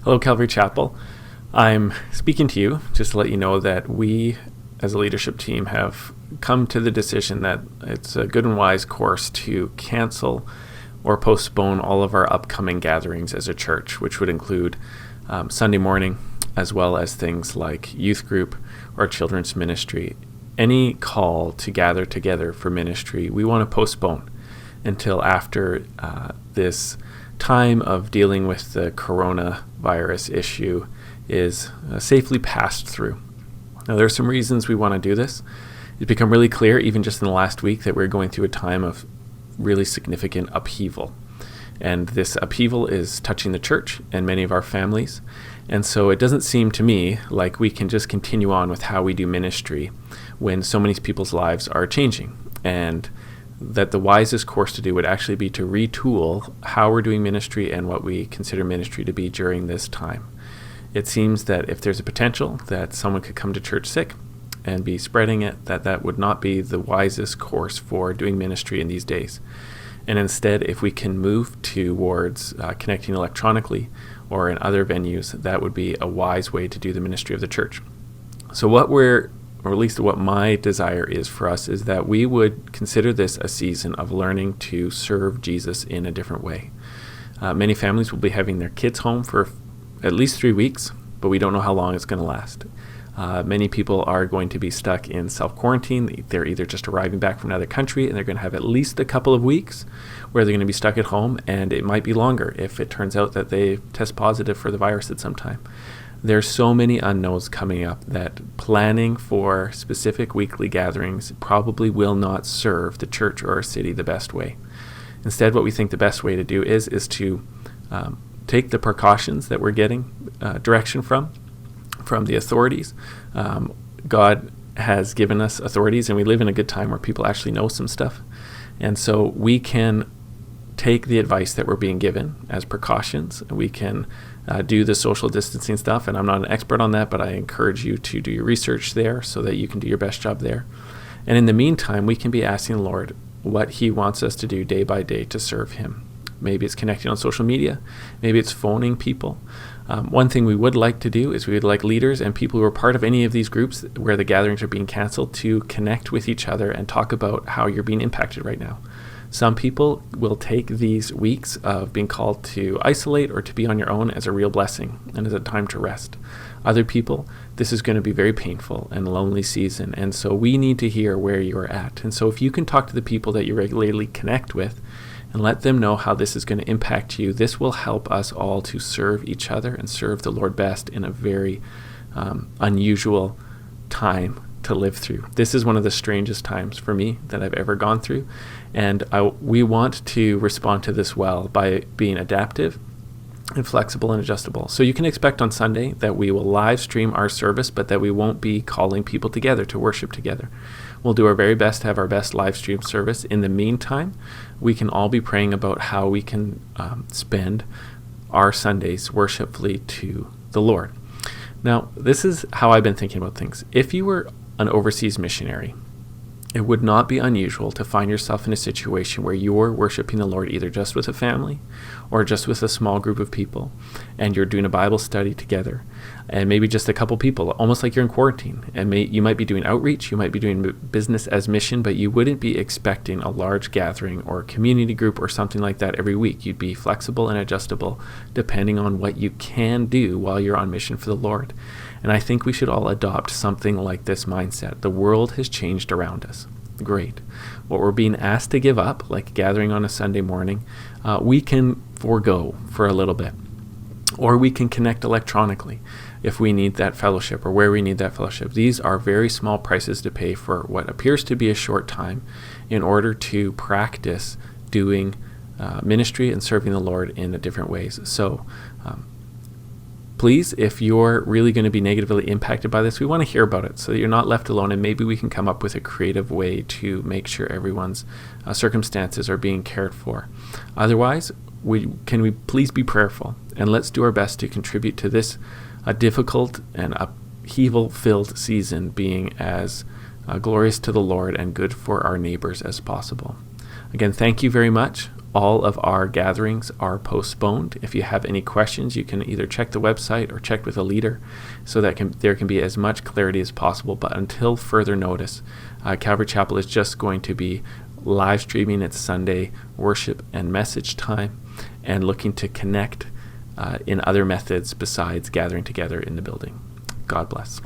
Hello, Calvary Chapel. I'm speaking to you just to let you know that we, as a leadership team, have come to the decision that it's a good and wise course to cancel or postpone all of our upcoming gatherings as a church, which would include Sunday morning, as well as things like youth group or children's ministry. Any call to gather together for ministry, we want to postpone until after this time of dealing with the coronavirus issue is safely passed through. Now, there are some reasons we want to do this. It's become really clear, even just in the last week, that we're going through a time of really significant upheaval. And this upheaval is touching the church and many of our families. And so it doesn't seem to me like we can just continue on with how we do ministry when so many people's lives are changing. And that the wisest course to do would actually be to retool how we're doing ministry and what we consider ministry to be during this time. It seems that if there's a potential that someone could come to church sick and be spreading it, that would not be the wisest course for doing ministry in these days. And instead, if we can move towards connecting electronically or in other venues, that would be a wise way to do the ministry of the church. So or at least what my desire is for us, is that we would consider this a season of learning to serve Jesus in a different way. Many families will be having their kids home for at least 3 weeks, but we don't know how long it's going to last. Many people are going to be stuck in self-quarantine. They're either just arriving back from another country and they're going to have at least a couple of weeks where they're going to be stuck at home, and it might be longer if it turns out that they test positive for the virus at some time. There's so many unknowns coming up that planning for specific weekly gatherings probably will not serve the church or our city the best way. Instead, what we think the best way to do is to take the precautions that we're getting direction from the authorities. God has given us authorities, and we live in a good time where people actually know some stuff. And so we can take the advice that we're being given as precautions. We can do the social distancing stuff, and I'm not an expert on that, but I encourage you to do your research there so that you can do your best job there. And in the meantime, we can be asking the Lord what He wants us to do day by day to serve Him. Maybe it's connecting on social media. Maybe it's phoning people. One thing we would like to do is we would like leaders and people who are part of any of these groups where the gatherings are being canceled to connect with each other and talk about how you're being impacted right now. Some people will take these weeks of being called to isolate or to be on your own as a real blessing and as a time to rest. Other people, this is going to be very painful and lonely season, and so we need to hear where you're at. And so if you can talk to the people that you regularly connect with and let them know how this is going to impact you, this will help us all to serve each other and serve the Lord best in a very unusual time to live through. This is one of the strangest times for me that I've ever gone through, and we want to respond to this well by being adaptive and flexible and adjustable. So you can expect on Sunday that we will live stream our service, but that we won't be calling people together to worship together. We'll do our very best to have our best live stream service. In the meantime, we can all be praying about how we can spend our Sundays worshipfully to the Lord. Now, this is how I've been thinking about things. If you were an overseas missionary, it would not be unusual to find yourself in a situation where you're worshiping the Lord either just with a family or just with a small group of people, and you're doing a Bible study together, and maybe just a couple people, almost like you're in quarantine. And you might be doing outreach, you might be doing business as mission, but you wouldn't be expecting a large gathering or community group or something like that every week. You'd be flexible and adjustable depending on what you can do while you're on mission for the Lord. And I think we should all adopt something like this mindset. The world has changed around us. Great. What we're being asked to give up, like gathering on a Sunday morning, we can forego for a little bit. Or we can connect electronically if we need that fellowship or where we need that fellowship. These are very small prices to pay for what appears to be a short time in order to practice doing ministry and serving the Lord in different ways. So please, if you're really going to be negatively impacted by this, we want to hear about it so that you're not left alone, and maybe we can come up with a creative way to make sure everyone's circumstances are being cared for. Otherwise, can we please be prayerful, and let's do our best to contribute to this difficult and upheaval-filled season being as glorious to the Lord and good for our neighbors as possible. Again, thank you very much. all of our gatherings are postponed. If you have any questions, you can either check the website or check with a leader so that there can be as much clarity as possible. But until further notice, Calvary Chapel is just going to be live streaming its Sunday worship and message time and looking to connect in other methods besides gathering together in the building. God bless.